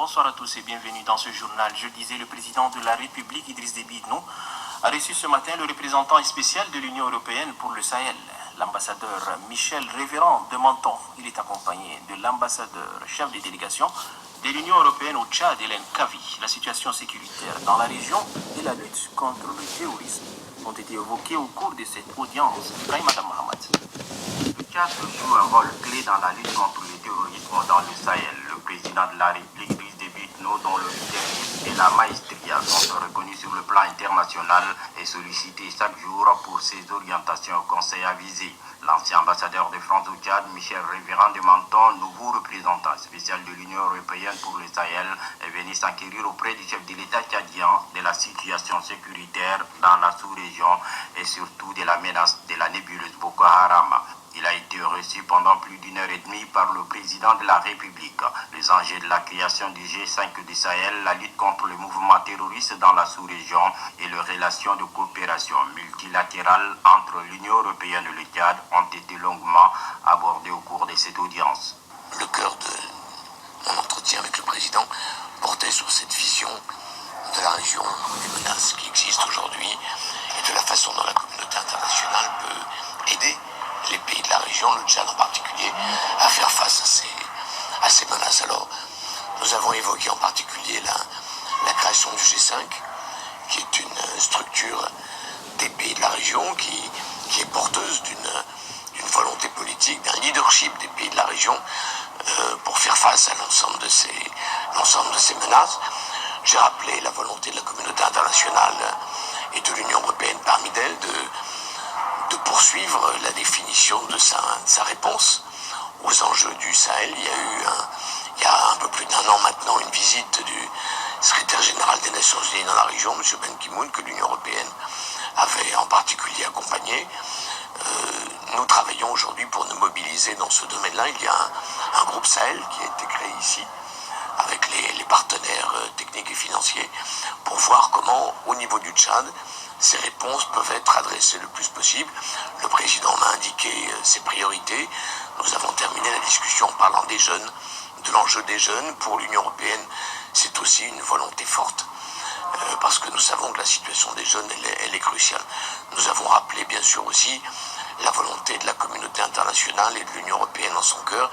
Bonsoir à tous et bienvenue dans ce journal. Je disais, le président de la République, Idriss Déby Itno, a reçu ce matin le représentant spécial de l'Union européenne pour le Sahel, l'ambassadeur Michel Révérend de Menton. Il est accompagné de l'ambassadeur chef de délégation de l'Union européenne au Tchad, Hélène Kavi. La situation sécuritaire dans la région et la lutte contre le terrorisme ont été évoqués au cours de cette audience. Madame Mohamed. Le Tchad joue un rôle clé dans la lutte contre le terrorisme dans le Sahel. Le président de la République, Idriss Déby Itno, dont le leadership et la maestria sont reconnus sur le plan international, est sollicité chaque jour pour ses orientations au Conseil avisé. L'ancien ambassadeur de France au Tchad, Michel Révérend de Menton, nouveau représentant spécial de l'Union européenne pour le Sahel, est venu s'enquérir auprès du chef de l'État tchadien de la situation sécuritaire dans la sous-région et surtout de la menace de la nébuleuse Boko Haram. Il a été reçu pendant plus d'une heure et demie par le président de la République. Les enjeux de la création du G5 du Sahel, la lutte contre le mouvement terroriste dans la sous-région et les relations de coopération multilatérale entre l'Union européenne et le Tchad ont été longuement abordés au cours de cette audience. Le cœur de mon entretien avec le président portait sur cette vision de la région, des menaces qui existent aujourd'hui et de la façon dont la communauté internationale peut aider les pays de la région, le Tchad en particulier, à faire face à ces menaces. Alors, nous avons évoqué en particulier la création du G5, qui est une structure des pays de la région, qui est porteuse d'une volonté politique, d'un leadership des pays de la région pour faire face à l'ensemble de ces menaces. J'ai rappelé la volonté de la communauté internationale et de l'Union européenne parmi d'elles de poursuivre la définition de sa réponse aux enjeux du Sahel. Il y a un peu plus d'un an maintenant une visite du secrétaire général des Nations Unies dans la région, M. Ban Ki-moon, que l'Union européenne avait en particulier accompagné. Nous travaillons aujourd'hui pour nous mobiliser dans ce domaine-là. Il y a un groupe Sahel qui a été créé ici avec les partenaires techniques et financiers pour voir comment, au niveau du Tchad, ces réponses peuvent être adressées le plus possible. Le président m'a indiqué ses priorités. Nous avons terminé la discussion en parlant des jeunes, de l'enjeu des jeunes. Pour l'Union européenne, c'est aussi une volonté forte, parce que nous savons que la situation des jeunes, elle est cruciale. Nous avons rappelé bien sûr aussi la volonté de la communauté internationale et de l'Union européenne en son cœur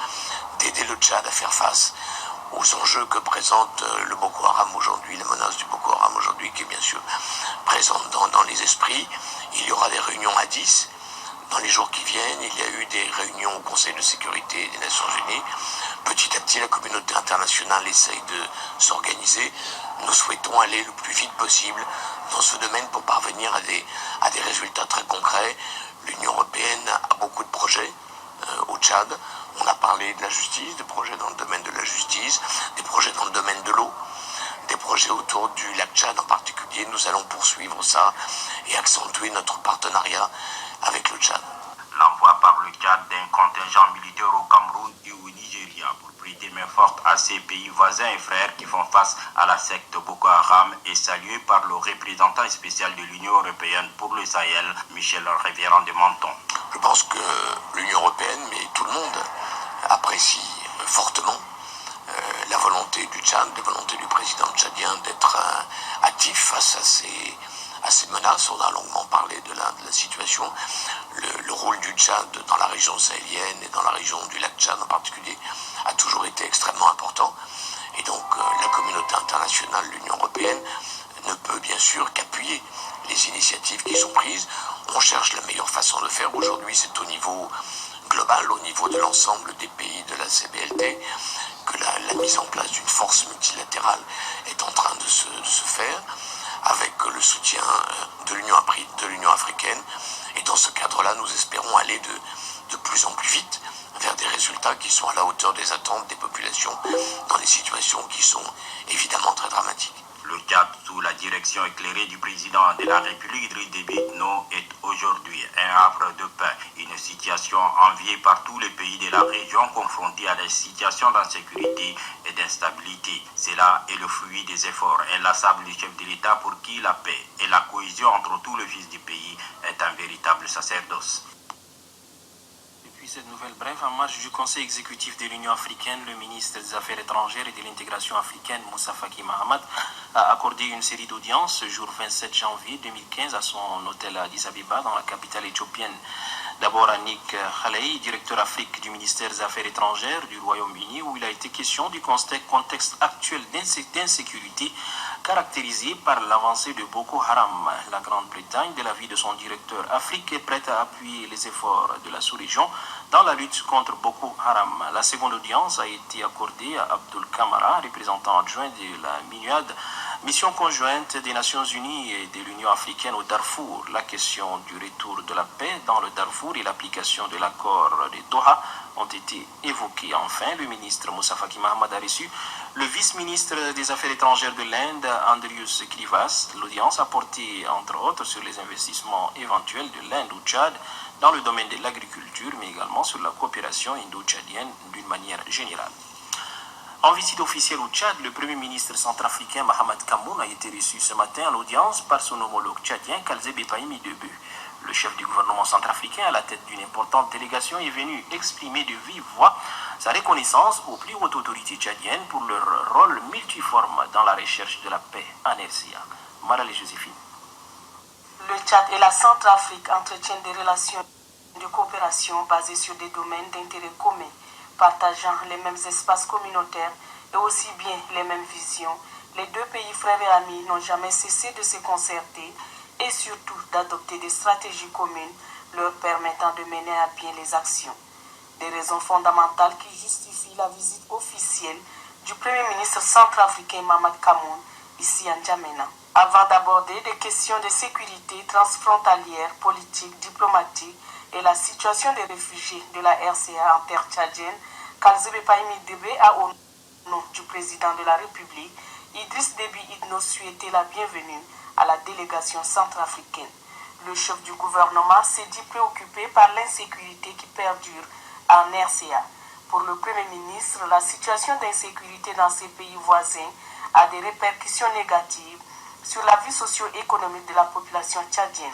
d'aider le Tchad à faire face aux enjeux que présente le Boko Haram aujourd'hui, la menace du Boko Haram aujourd'hui qui est bien sûr présente dans les esprits. Il y aura des réunions à 10 dans les jours qui viennent. Il y a eu des réunions au Conseil de sécurité des Nations Unies. Petit à petit, la communauté internationale essaye de s'organiser. Nous souhaitons aller le plus vite possible dans ce domaine pour parvenir à des résultats très concrets. L'Union européenne a beaucoup de projets au Tchad. On a parlé de la justice, des projets dans le domaine de la justice, des projets dans le domaine de l'eau, des projets autour du lac Tchad en particulier. Nous allons poursuivre ça et accentuer notre partenariat avec le Tchad. L'envoi par le Tchad d'un contingent militaire au Cameroun et au Nigeria pour prêter main forte à ces pays voisins et frères qui font face à la secte Boko Haram est salué par le représentant spécial de l'Union européenne pour le Sahel, Michel Révérend de Menton. Je pense que l'Union européenne, mais tout le monde, apprécie fortement la volonté du Tchad, la volonté du président tchadien d'être actif face à ces menaces. On a longuement parlé de la situation. Le rôle du Tchad dans la région sahélienne et dans la région du lac Tchad en particulier a toujours été extrêmement important. Et donc la communauté internationale, l'Union européenne, ne peut bien sûr qu'appuyer les initiatives qui sont prises. On cherche la meilleure façon de faire. Aujourd'hui, c'est au niveau global, au niveau de l'ensemble des pays de la CBLT, que la mise en place d'une force multilatérale est en train de se faire, avec le soutien de l'Union africaine. Et dans ce cadre-là, nous espérons aller de plus en plus vite vers des résultats qui sont à la hauteur des attentes des populations dans des situations qui sont évidemment très dramatiques. Le Tchad, sous la direction éclairée du président de la République, Idriss Déby Itno, est aujourd'hui un havre de paix, une situation enviée par tous les pays de la région confrontés à des situations d'insécurité et d'instabilité. Cela est le fruit des efforts inlassables du chef de l'État pour qui la paix et la cohésion entre tous les fils du pays est un véritable sacerdoce. puis cette nouvelle brève, en marge du Conseil exécutif de l'Union africaine, le ministre des Affaires étrangères et de l'intégration africaine, Moussa Faki Mahamat, a accordé une série d'audiences ce jour 27 janvier 2015 à son hôtel à Addis Abeba, dans la capitale éthiopienne. D'abord à Nick Haley, directeur Afrique du ministère des Affaires étrangères du Royaume-Uni, où il a été question du contexte actuel d'insécurité caractérisé par l'avancée de Boko Haram. La Grande-Bretagne, de l'avis de son directeur Afrique, est prête à appuyer les efforts de la sous-région dans la lutte contre Boko Haram. La seconde audience a été accordée à Abdul Kamara, représentant adjoint de la MINUAD, mission conjointe des Nations Unies et de l'Union africaine au Darfour. La question du retour de la paix dans le Darfour et l'application de l'accord de Doha ont été évoquées. Enfin, le ministre Moussa Faki Mahamat a reçu le vice-ministre des Affaires étrangères de l'Inde, Andrius Krivas. L'audience a porté, entre autres, sur les investissements éventuels de l'Inde au Tchad dans le domaine de l'agriculture, mais également sur la coopération indo-tchadienne d'une manière générale. En visite officielle au Tchad, le Premier ministre centrafricain Mahamat Kamoun a été reçu ce matin à l'audience par son homologue tchadien Kalzebe Pahimi Debe. Le chef du gouvernement centrafricain, à la tête d'une importante délégation, est venu exprimer de vive voix sa reconnaissance aux plus hautes autorités tchadiennes pour leur rôle multiforme dans la recherche de la paix en RCA. Marale Joséphine. Le Tchad et la Centrafrique entretiennent des relations de coopération basées sur des domaines d'intérêt commun, partageant les mêmes espaces communautaires et aussi bien les mêmes visions. Les deux pays frères et amis n'ont jamais cessé de se concerter et surtout d'adopter des stratégies communes leur permettant de mener à bien les actions. Des raisons fondamentales qui justifient la visite officielle du Premier ministre centrafricain Mahamat Kamoun ici à N'Djamena. Avant d'aborder des questions de sécurité transfrontalière, politique, diplomatique et la situation des réfugiés de la RCA en terre tchadienne, Kalzebe Pahimi Debe a, au nom du président de la République, Idriss Déby Itno, souhaité la bienvenue à la délégation centrafricaine. Le chef du gouvernement s'est dit préoccupé par l'insécurité qui perdure en RCA. Pour le Premier ministre, la situation d'insécurité dans ces pays voisins a des répercussions négatives sur la vie socio-économique de la population tchadienne.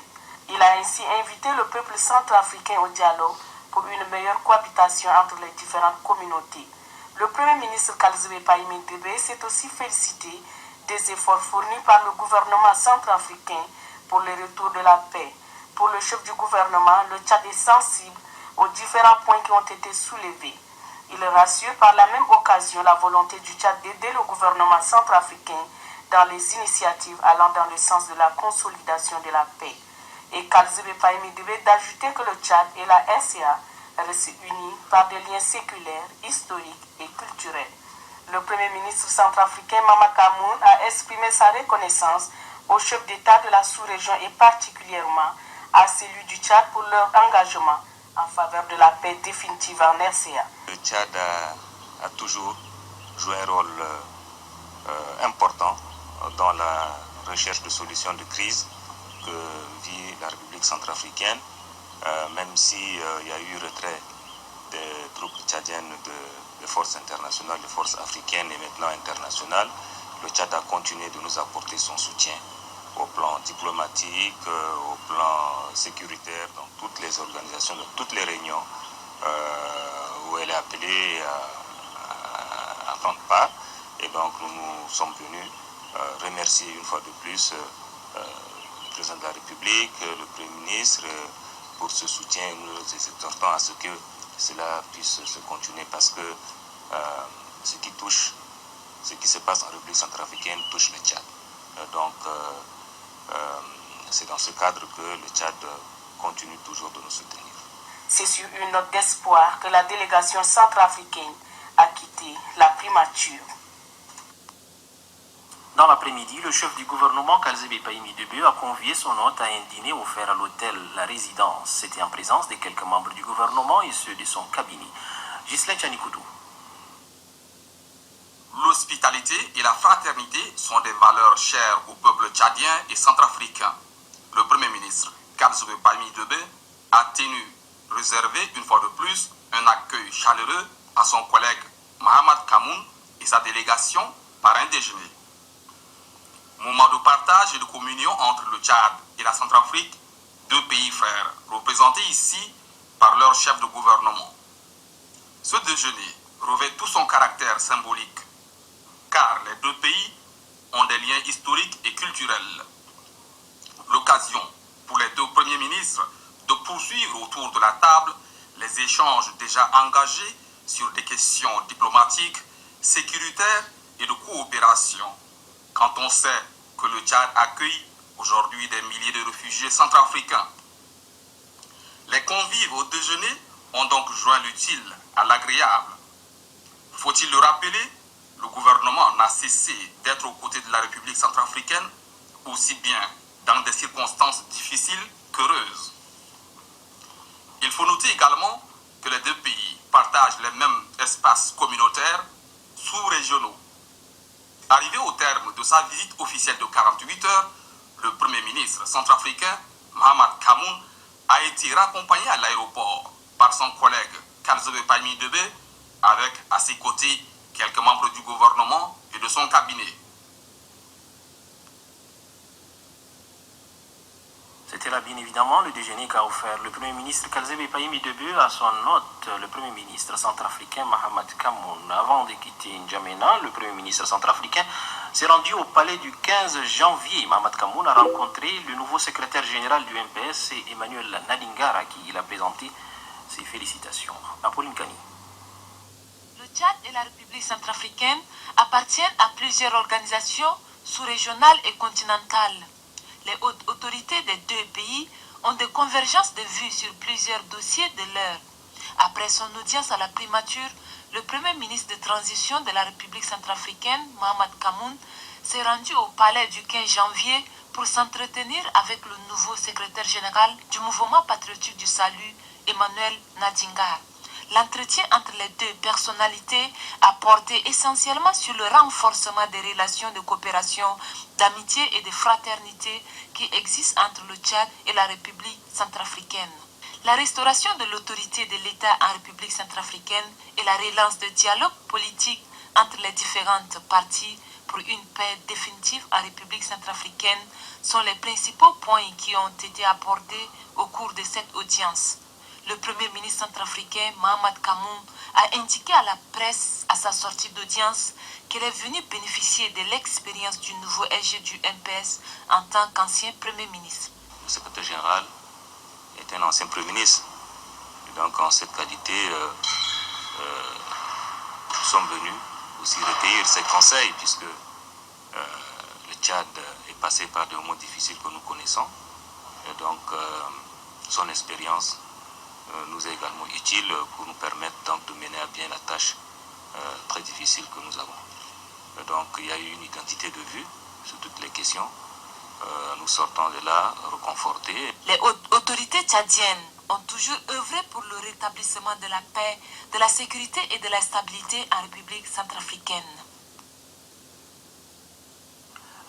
Il a ainsi invité le peuple centrafricain au dialogue pour une meilleure cohabitation entre les différentes communautés. Le Premier ministre Kalzebe Pahimi Debe s'est aussi félicité des efforts fournis par le gouvernement centrafricain pour le retour de la paix. Pour le chef du gouvernement, le Tchad est sensible aux différents points qui ont été soulevés. Il rassure par la même occasion la volonté du Tchad d'aider le gouvernement centrafricain dans les initiatives allant dans le sens de la consolidation de la paix. Et Kalzebe Pahimi Debe d'ajouter que le Tchad et la RCA restent unis par des liens séculaires, historiques et culturels. Le Premier ministre centrafricain Mahamat Kamoun a exprimé sa reconnaissance aux chefs d'État de la sous-région et particulièrement à celui du Tchad pour leur engagement en faveur de la paix définitive en RCA. Le Tchad a toujours joué un rôle important dans la recherche de solutions de crise que vit la République centrafricaine, même s'il y a eu retrait des troupes tchadiennes des forces internationales, des forces africaines et maintenant internationales. Le Tchad a continué de nous apporter son soutien au plan diplomatique, au plan sécuritaire, dans toutes les organisations, dans toutes les réunions où elle est appelée à prendre part. Et donc nous sommes venus remercier une fois de plus le président de la République, le Premier ministre pour ce soutien. Nous les exhortons à ce que cela puisse se continuer parce que ce qui se passe en République centrafricaine touche le Tchad. Donc c'est dans ce cadre que le Tchad continue toujours de nous soutenir. C'est sur une note d'espoir que la délégation centrafricaine a quitté la primature. Dans l'après-midi, le chef du gouvernement, Kalzebe Pahimi Debe, a convié son hôte à un dîner offert à l'hôtel La Résidence. C'était en présence de quelques membres du gouvernement et ceux de son cabinet. Ghislain Tchanikoudou. L'hospitalité et la fraternité sont des valeurs chères au peuple tchadien et centrafricain. Le Premier ministre, Kalzebe Pahimi Debe, a tenu réserver une fois de plus un accueil chaleureux à son collègue Mahamat Kamoun et sa délégation par un déjeuner. Moment de partage et de communion entre le Tchad et la Centrafrique, deux pays frères, représentés ici par leur chef de gouvernement. Ce déjeuner revêt tout son caractère symbolique, car les deux pays ont des liens historiques et culturels. L'occasion pour les deux premiers ministres de poursuivre autour de la table les échanges déjà engagés sur des questions diplomatiques, sécuritaires et de coopération. Quand on sait que le Tchad accueille aujourd'hui des milliers de réfugiés centrafricains. Les convives au déjeuner ont donc joint l'utile à l'agréable. Faut-il le rappeler, le gouvernement n'a cessé d'être aux côtés de la République centrafricaine, aussi bien dans des circonstances difficiles qu'heureuses. Il faut noter également que les deux pays partagent les mêmes espaces communautaires sous-régionaux. Arrivé au terme de sa visite officielle de 48 heures, le Premier ministre centrafricain, Mahamat Kamoun, a été raccompagné à l'aéroport par son collègue Kalzobe Paimi Debe, avec à ses côtés quelques membres du gouvernement et de son cabinet. C'était là bien évidemment le déjeuner qu'a offert le Premier ministre Kalzobe Paimi Debe à son hôte, le Premier ministre centrafricain Mahamat Kamoun. Avant de quitter N'Djamena, le Premier ministre centrafricain s'est rendu au palais du 15 janvier. Mahamat Kamoun a rencontré le nouveau secrétaire général du MPS, Emmanuel Nadingara, à qui il a présenté ses félicitations. Apolline Kani. Le Tchad et la République centrafricaine appartiennent à plusieurs organisations sous-régionales et continentales. Les hautes autorités des deux pays ont des convergences de vues sur plusieurs dossiers de l'heure. Après son audience à la primature, le Premier ministre de transition de la République centrafricaine, Mahamat Kamoun, s'est rendu au palais du 15 janvier pour s'entretenir avec le nouveau secrétaire général du Mouvement patriotique du salut, Emmanuel Nadingar. L'entretien entre les deux personnalités a porté essentiellement sur le renforcement des relations de coopération, d'amitié et de fraternité qui existent entre le Tchad et la République centrafricaine. La restauration de l'autorité de l'État en République centrafricaine et la relance de dialogue politique entre les différentes parties pour une paix définitive en République centrafricaine sont les principaux points qui ont été abordés au cours de cette audience. Le Premier ministre centrafricain, Mahamat Kamoun, a indiqué à la presse à sa sortie d'audience qu'il est venu bénéficier de l'expérience du nouveau SG du MPS en tant qu'ancien Premier ministre. Le secrétaire général est un ancien Premier ministre. Et donc en cette qualité, nous sommes venus aussi recueillir ses conseils puisque le Tchad est passé par des moments difficiles que nous connaissons. Et donc son expérience nous est également utile pour nous permettre donc de mener à bien la tâche très difficile que nous avons. Et donc il y a eu une identité de vue sur toutes les questions. Nous sortons de là reconfortés. Les autorités tchadiennes ont toujours œuvré pour le rétablissement de la paix, de la sécurité et de la stabilité en République centrafricaine.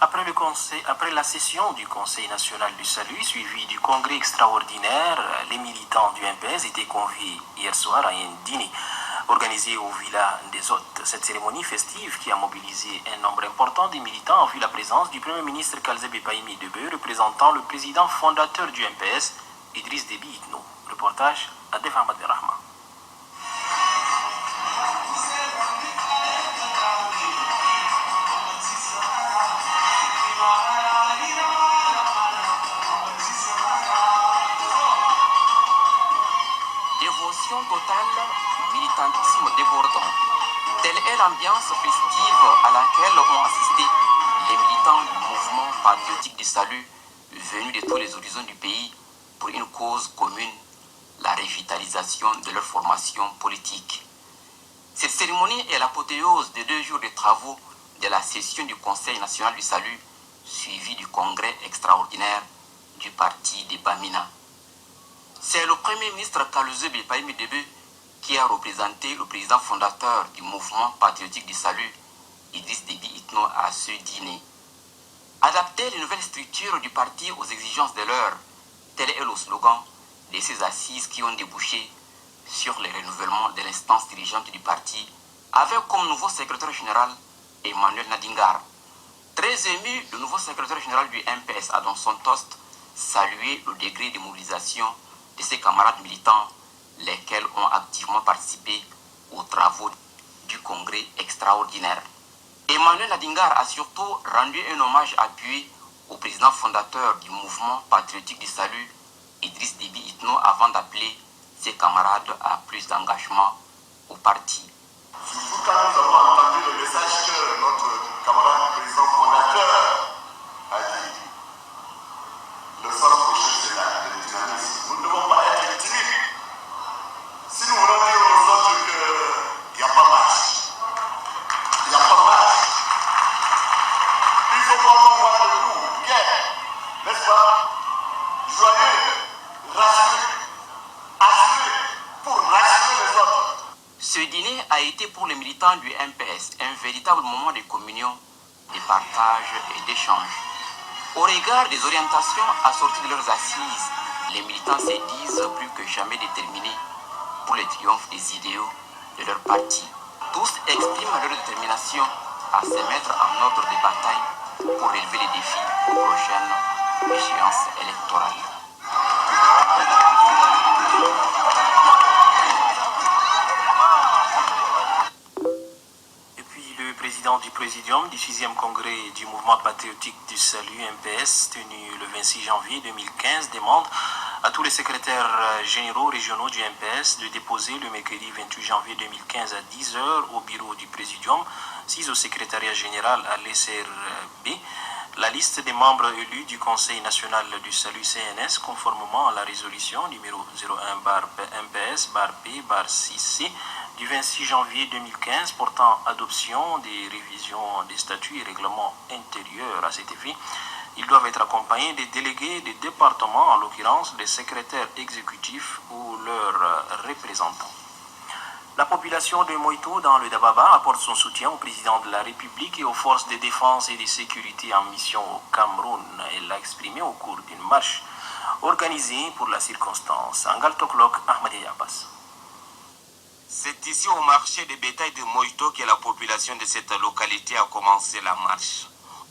Après la session du Conseil national du salut, suivie du congrès extraordinaire, les militants du MPS étaient conviés hier soir à un dîner organisé au Villa des Hôtes. Cette cérémonie festive qui a mobilisé un nombre important de militants a vu la présence du Premier ministre Kalzobe Paimi Debe, représentant le président fondateur du MPS, Idriss Déby Itno. Reportage à Def Ahmad Rahman. Dévotion totale, militantisme débordant. Telle est l'ambiance festive à laquelle ont assisté les militants du mouvement patriotique du salut venus de tous les horizons du pays pour une cause commune, la revitalisation de leur formation politique. Cette cérémonie est l'apothéose de 2 jours de travaux de la session du Conseil national du salut suivie du congrès extraordinaire du parti de Bamina. C'est le Premier ministre Kalzobe Paimi Debe qui a représenté le président fondateur du mouvement patriotique du salut, Idriss Déby Itno, à ce dîner. Adapter les nouvelles structures du parti aux exigences de l'heure, tel est le slogan de ces assises qui ont débouché sur le renouvellement de l'instance dirigeante du parti, avec comme nouveau secrétaire général Emmanuel Nadingar. Très ému, le nouveau secrétaire général du MPS a dans son toast salué le degré de mobilisation de ses camarades militants lesquels ont activement participé aux travaux du congrès extraordinaire. Emmanuel Adingar a surtout rendu un hommage appuyé au président fondateur du mouvement patriotique du salut, Idriss Déby Itno, avant d'appeler ses camarades à plus d'engagement au parti. Surtout quand nous avons entendu le message que notre camarade président fondateur a dit. Le sort prochain, c'est le dynamisme. Nous ne devons pas être timides. Si nous voulons dire aux autres qu'il n'y a pas match, il n'y a pas match, il faut qu'on voit le coup, bien, n'est-ce pas? Joyeux, rassuré, assuré, pour rassurer les autres. Ce dîner a été pour les militants du MPS un véritable moment de communion, de partage et d'échange. Au regard des orientations assorties de leurs assises, les militants se disent plus que jamais déterminés pour le triomphe des idéaux de leur parti. Tous expriment leur détermination à se mettre en ordre de bataille pour relever les défis aux prochaines échéances électorales. Le président du Présidium du 6e congrès du mouvement patriotique du salut MPS, tenu le 26 janvier 2015, demande à tous les secrétaires généraux régionaux du MPS de déposer le mercredi 28 janvier 2015 à 10h au bureau du Présidium, 6 au secrétariat général à l'SRB, la liste des membres élus du Conseil national du salut CNS conformément à la résolution numéro 01/MPS/P/6C du 26 janvier 2015 portant adoption des révisions des statuts et règlements intérieurs à cet effet. Ils doivent être accompagnés des délégués des départements, en l'occurrence des secrétaires exécutifs ou leurs représentants. La population de Moïto dans le Dababa apporte son soutien au président de la République et aux forces de défense et de sécurité en mission au Cameroun. Elle l'a exprimé au cours d'une marche organisée pour la circonstance. Angal Toklok, Ahmadé Abbas. C'est ici au marché de bétail de Moïto que la population de cette localité a commencé la marche.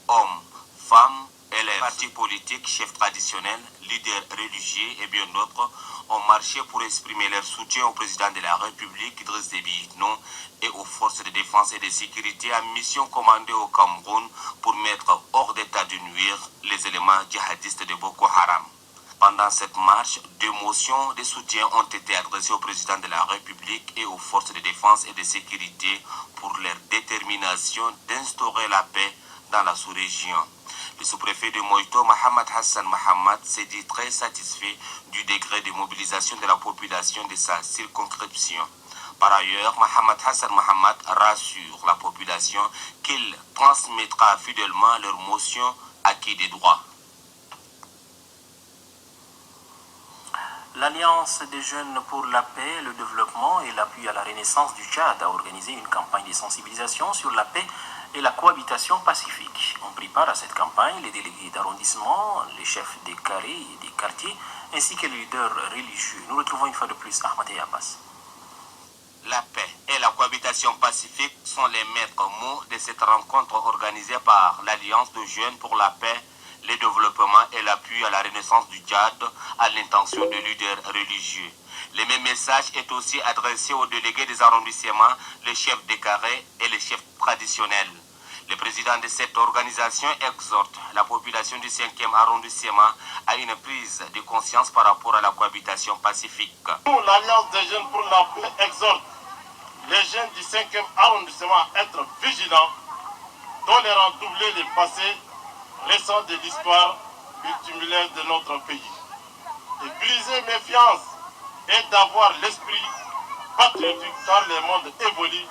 Hommes, femmes, élèves, partis politiques, chefs traditionnels, leaders religieux et bien d'autres ont marché pour exprimer leur soutien au président de la République, Idriss Déby Itno, et aux forces de défense et de sécurité en mission commandée au Cameroun pour mettre hors d'état de nuire les éléments djihadistes de Boko Haram. Pendant cette marche, deux motions de soutien ont été adressées au président de la République et aux forces de défense et de sécurité pour leur détermination d'instaurer la paix dans la sous-région. Le sous-préfet de Moïto, Mohamed Hassan Mohamed, s'est dit très satisfait du degré de mobilisation de la population de sa circonscription. Par ailleurs, Mohamed Hassan Mohamed rassure la population qu'il transmettra fidèlement leur motion acquis des droits. L'Alliance des jeunes pour la paix, le développement et l'appui à la renaissance du Tchad a organisé une campagne de sensibilisation sur la paix et la cohabitation pacifique. On prit part à cette campagne les délégués d'arrondissement, les chefs des carrés et des quartiers, ainsi que les leaders religieux. Nous retrouvons une fois de plus Ahmadé Abbas. La paix et la cohabitation pacifique sont les maîtres mots de cette rencontre organisée par l'Alliance des jeunes pour la paix, le développement et l'appui à la renaissance du Tchad à l'intention de leaders religieux. Le même message est aussi adressé aux délégués des arrondissements, les chefs des carrés et les chefs traditionnels. Le président de cette organisation exhorte la population du 5e arrondissement à une prise de conscience par rapport à la cohabitation pacifique. Nous, l'Alliance des jeunes pour la paix, exhorte les jeunes du 5e arrondissement à être vigilants, tolérants, doubler les passés récents de l'histoire tumultueuse de notre pays. Et briser méfiance et d'avoir l'esprit patriotique car le monde évolue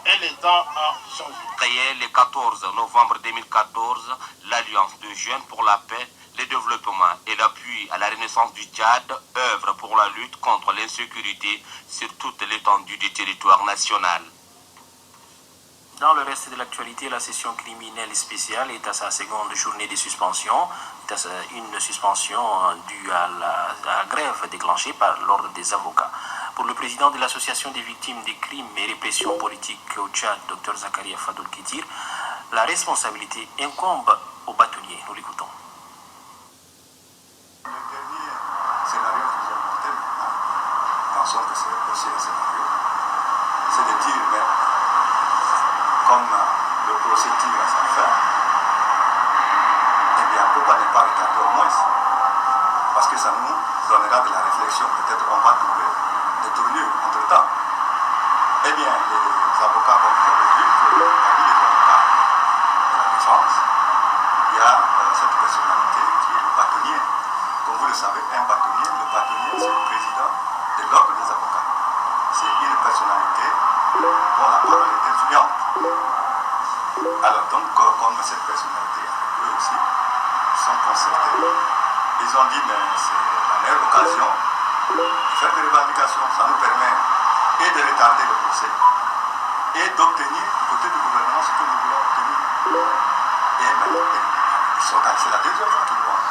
et le temps a changé. Créé le 14 novembre 2014, l'Alliance de jeunes pour la paix, le développement et l'appui à la renaissance du Tchad œuvre pour la lutte contre l'insécurité sur toute l'étendue du territoire national. Dans le reste de l'actualité, la session criminelle spéciale est à sa seconde journée de suspension. C'est une suspension due à la grève déclenchée par l'ordre des avocats. Pour le président de l'association des victimes des crimes et répression politique au Tchad, Dr Zakaria Fadoul Kitir, la responsabilité incombe aux bâtonniers. Nous l'écoutons. Le dernier scénario que j'ai monté, en sorte que c'est le procès tire à sa fin, eh bien, pourquoi ne pas retarder au moins? Parce que ça nous donnera de la réflexion. Peut-être qu'on va trouver des tournures entre-temps. Eh bien, les avocats, comme vous avez vu, parmi les avocats de la défense, il y a cette personnalité qui est le bâtonnier. Comme vous le savez, un bâtonnier, le bâtonnier, c'est le président de l'ordre des avocats. C'est une personnalité dont la parole est influente. Alors donc, comme cette personnalité, eux aussi, sont concertés. Ils ont dit, mais c'est la meilleure occasion de faire des revendications. Ça nous permet et de retarder le procès et d'obtenir du côté du gouvernement ce que nous voulons obtenir. Et c'est la deuxième fois qu'ils l'ont.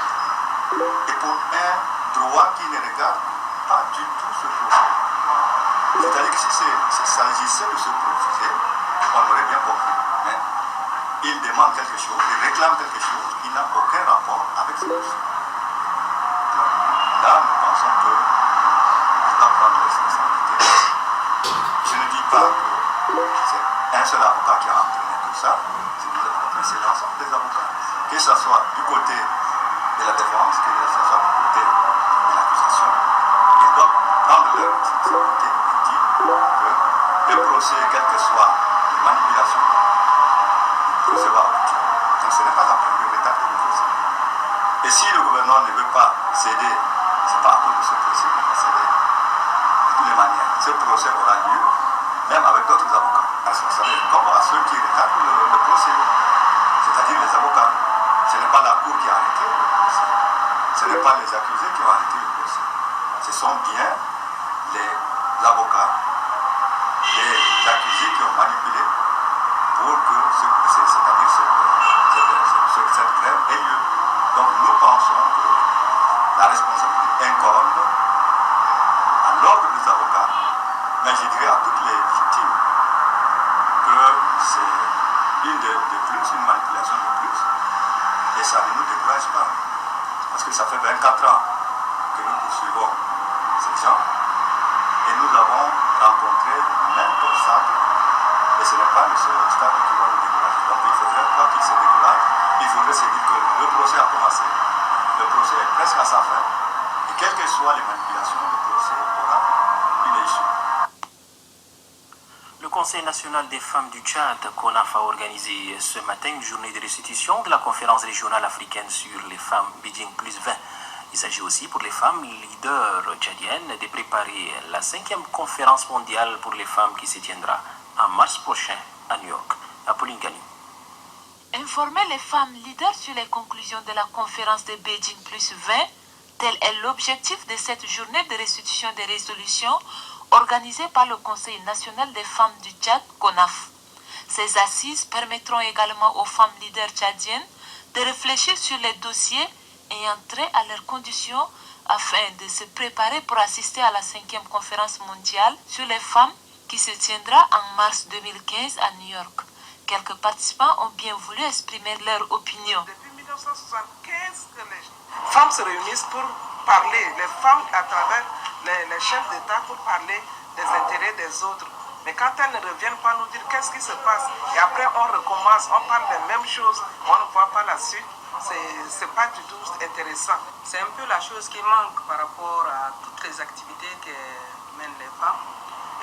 Et pour un droit qui ne regarde pas du tout ce procès. C'est-à-dire que s'il s'agissait de se procès, on aurait bien compris. Mais il demande quelque chose, il réclame quelque chose qui n'a aucun rapport avec ce procès. Là, nous pensons que on doit prendre les responsabilités. Je ne dis pas que c'est un seul avocat qui a entraîné tout ça, c'est l'ensemble des avocats. Que ce soit du côté de la défense, que ce soit du côté de l'accusation, ils doivent prendre leur responsabilité et dire que le procès, quelle que soit les manipulations, le procès va aboutir. Donc ce n'est pas la peine de retarder le procès. Et si le gouvernement ne veut pas céder, ce n'est pas à cause de ce procès qu'il va céder. De toutes les manières, ce procès aura lieu, même avec d'autres avocats. Parce que vous savez, comme à ceux qui retardent le procès, c'est-à-dire les avocats. Ce n'est pas la cour qui a arrêté le procès. Ce n'est pas les accusés qui ont arrêté le procès. Ce sont bien les avocats, les accusés qui ont manipulé pour que ce procès, c'est-à-dire cette grève ait lieu. Donc nous pensons que la responsabilité incombe à l'ordre des avocats, mais je dirais à toutes les victimes que c'est une manipulation de plus. Et ça ne nous décourage pas. Parce que ça fait 24 ans que nous poursuivons ces gens. Et nous avons rencontré même obstacle. Et ce n'est pas le seul obstacle qui va nous décourager. Donc il ne faudrait pas qu'il se décourage. Il faudrait se dire que le procès a commencé. Le procès est presque à sa fin. Et quelles que soient les manipulations, le procès aura une issue. Le Conseil national des femmes du Tchad, CONAF, a organisé ce matin une journée de restitution de la conférence régionale africaine sur les femmes Beijing plus 20. Il s'agit aussi pour les femmes leaders tchadiennes de préparer la 5e conférence mondiale pour les femmes qui se tiendra en mars prochain à New York. Apolline Gagnon. Informer les femmes leaders sur les conclusions de la conférence de Beijing plus 20, tel est l'objectif de cette journée de restitution des résolutions organisée par le Conseil national des femmes du Tchad, CONAF. Ces assises permettront également aux femmes leaders tchadiennes de réfléchir sur les dossiers ayant trait à leurs conditions afin de se préparer pour assister à la 5e conférence mondiale sur les femmes qui se tiendra en mars 2015 à New York. Quelques participants ont bien voulu exprimer leur opinion. Depuis 1975 que les femmes se réunissent pour parler, les femmes à travers les chefs d'État pour parler des intérêts des autres. Mais quand elles ne reviennent pas nous dire qu'est-ce qui se passe, et après on recommence, on parle des mêmes choses, on ne voit pas la suite, c'est pas du tout intéressant. C'est un peu la chose qui manque par rapport à toutes les activités que mènent les femmes.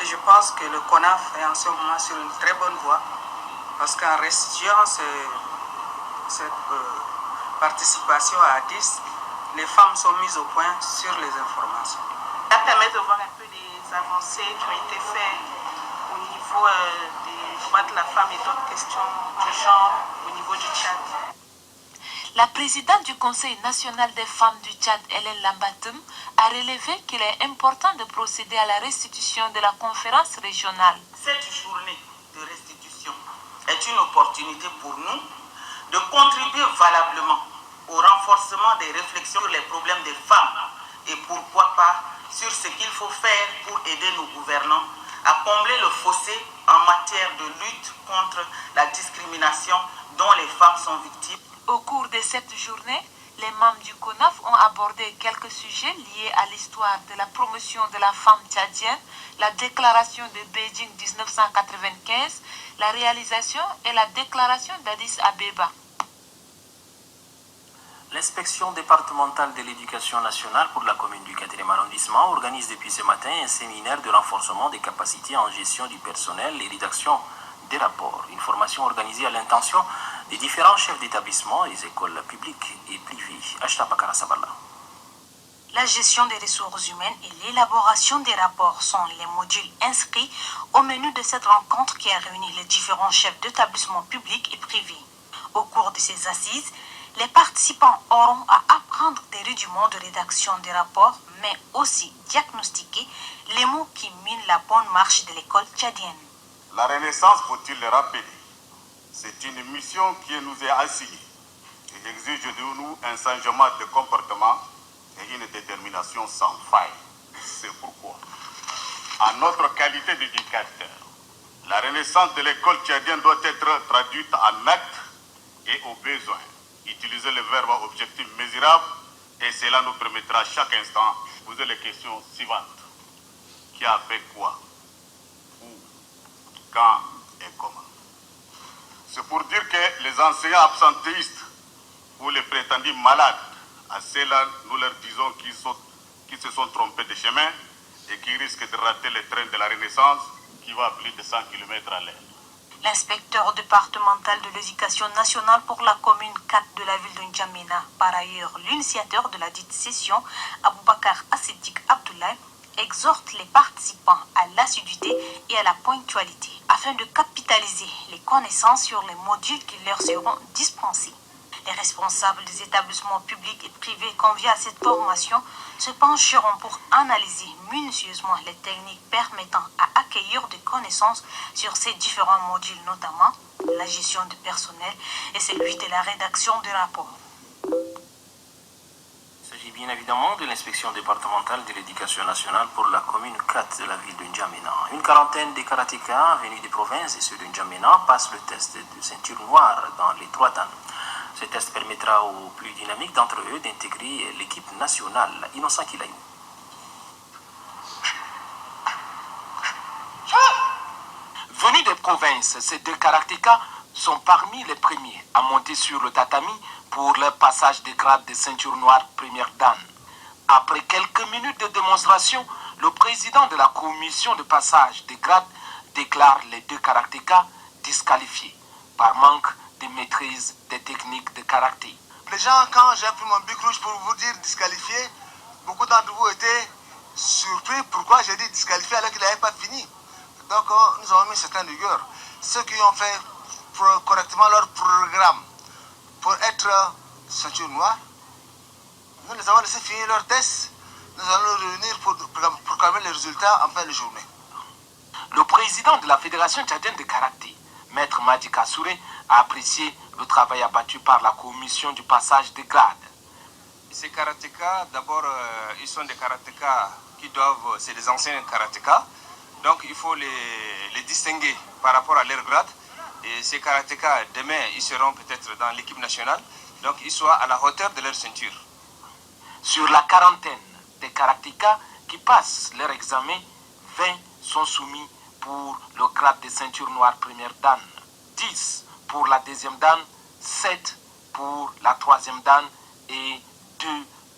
Et je pense que le CONAF est en ce moment sur une très bonne voie, parce qu'en restituant cette participation à 10, les femmes sont mises au point sur les informations. Ça permet de voir un peu des avancées qui ont été faites au niveau des droits de la femme et d'autres questions de genre au niveau du Tchad. La présidente du Conseil national des femmes du Tchad, Hélène Lambatum, a relevé qu'il est important de procéder à la restitution de la conférence régionale. Cette journée de restitution est une opportunité pour nous de contribuer valablement au renforcement des réflexions sur les problèmes des femmes et pourquoi pas sur ce qu'il faut faire pour aider nos gouvernants à combler le fossé en matière de lutte contre la discrimination dont les femmes sont victimes. Au cours de cette journée, Les membres du CONAF ont abordé quelques sujets liés à l'histoire de la promotion de la femme tchadienne, la déclaration de Beijing 1995, la réalisation et la déclaration d'Addis Abeba. L'inspection départementale de l'éducation nationale pour la commune du 4e arrondissement organise depuis ce matin un séminaire de renforcement des capacités en gestion du personnel et rédaction des rapports. Une formation organisée à l'intention des différents chefs d'établissement des écoles publiques et privées. Ashta Bakara Sabala. La gestion des ressources humaines et l'élaboration des rapports sont les modules inscrits au menu de cette rencontre qui a réuni les différents chefs d'établissements publics et privés. Au cours de ces assises, les participants auront à apprendre des rudiments de rédaction des rapports, mais aussi diagnostiquer les mots qui minent la bonne marche de l'école tchadienne. La Renaissance, faut-il le rappeler, c'est une mission qui nous est assignée et exige de nous un changement de comportement et une détermination sans faille. C'est pourquoi, en notre qualité d'éducateur, la renaissance de l'école tchadienne doit être traduite en actes et aux besoins. Utiliser le verbe objectif mesurable et cela nous permettra chaque instant de poser les questions suivantes. Qui a fait quoi? Où? Quand et comment? C'est pour dire que les enseignants absentéistes ou les prétendus malades, à ceux-là, nous leur disons qu'ils se sont trompés de chemin et qui risquent de rater le train de la Renaissance qui va à plus de 100 km à l'heure. L'inspecteur départemental de l'éducation nationale pour la commune 4 de la ville de N'Djamena, par ailleurs l'initiateur de la dite session, Aboubakar Assedik Abdoulaye, exhorte les participants à l'assiduité et à la ponctualité afin de capitaliser les connaissances sur les modules qui leur seront dispensés. Les responsables des établissements publics et privés conviés à cette formation se pencheront pour analyser minutieusement les techniques permettant à accueillir des connaissances sur ces différents modules, notamment la gestion du personnel et celui de la rédaction des rapports. Il s'agit bien évidemment de l'inspection départementale de l'éducation nationale pour la commune 4 de la ville de N'Djamena. Une quarantaine de karatékas venus des provinces et ceux de N'Djamena passent le test de ceinture noire dans les 3 dan. Ce test permettra aux plus dynamiques d'entre eux d'intégrer l'équipe nationale. Innocent Kilaïou. Venus des provinces, ces 2 karatékas sont parmi les premiers à monter sur le tatami pour leur passage de grade de ceinture noire première dan. Après quelques minutes de démonstration, le président de la commission de passage de grade déclare les 2 karatékas disqualifiés par manque de maîtrise des techniques de karaté. Les gens, quand j'ai pris mon bic rouge pour vous dire disqualifié, beaucoup d'entre vous étaient surpris pourquoi j'ai dit disqualifié alors qu'il n'avait pas fini. Donc nous avons mis certaines rigueurs. Ceux qui ont fait correctement leur programme pour être ceinture noire, nous les avons laissé finir leur test. Nous allons nous réunir pour proclamer les résultats en fin de journée. Le président de la Fédération tchadienne de karaté, Maître Madi Kassouré, a apprécié le travail abattu par la commission du passage de grade. Ces karatékas, d'abord, ils sont des karatékas qui doivent, c'est des anciens karatékas, donc il faut les distinguer par rapport à leur grade. Et ces karatékas, demain, ils seront peut-être dans l'équipe nationale, donc ils soient à la hauteur de leur ceinture. Sur la quarantaine des karatékas qui passent leur examen, 20 sont soumis pour le grade de ceinture noire première dan, 10 pour la deuxième dan, 7 pour la troisième dan et 2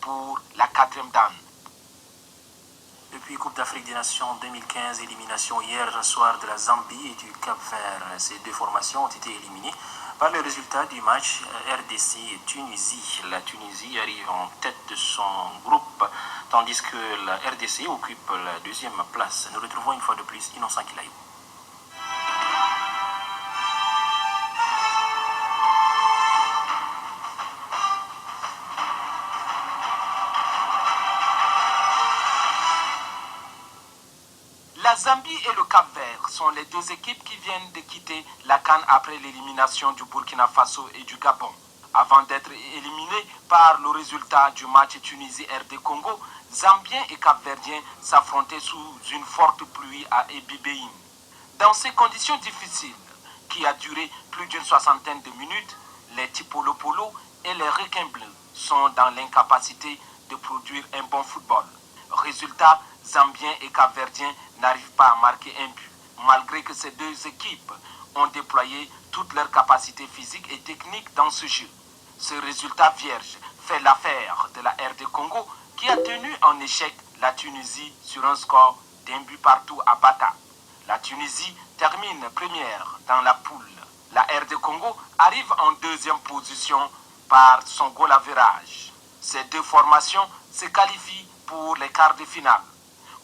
pour la quatrième dan. Depuis Coupe d'Afrique des Nations 2015, élimination hier soir de la Zambie et du Cap-Vert. Ces 2 formations ont été éliminées par le résultat du match RDC et Tunisie. La Tunisie arrive en tête de son groupe, tandis que la RDC occupe la 2e place. Nous retrouvons une fois de plus Innocent Kilaïou. La Zambie et le Cap-Vert sont les 2 équipes qui viennent de quitter la CAN après l'élimination du Burkina Faso et du Gabon. Avant d'être éliminés par le résultat du match Tunisie-RD Congo, Zambiens et Cap-Verdiens s'affrontaient sous une forte pluie à Ebibéine. Dans ces conditions difficiles, qui a duré plus d'une 60aine de minutes, les Tipolo-Polo et les Requins Bleus sont dans l'incapacité de produire un bon football. Résultat, Zambiens et Cap-Verdiens n'arrivent pas à marquer un but, malgré que ces deux équipes ont déployé toutes leurs capacités physiques et techniques dans ce jeu. Ce résultat vierge fait l'affaire de la RD Congo qui a tenu en échec la Tunisie sur un score d'un but partout à Bata. La Tunisie termine première dans la poule. La RD Congo arrive en deuxième position par son goal average. Ces deux formations se qualifient pour les quarts de finale.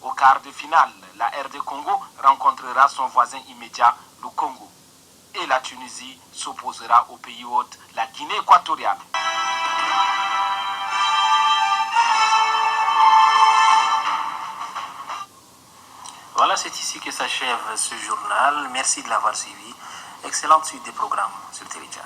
Au quart de finale, la RD Congo rencontrera son voisin immédiat, le Congo. Et la Tunisie s'opposera au pays hôte, la Guinée équatoriale. Voilà, c'est ici que s'achève ce journal. Merci de l'avoir suivi. Excellente suite des programmes sur Téléchat.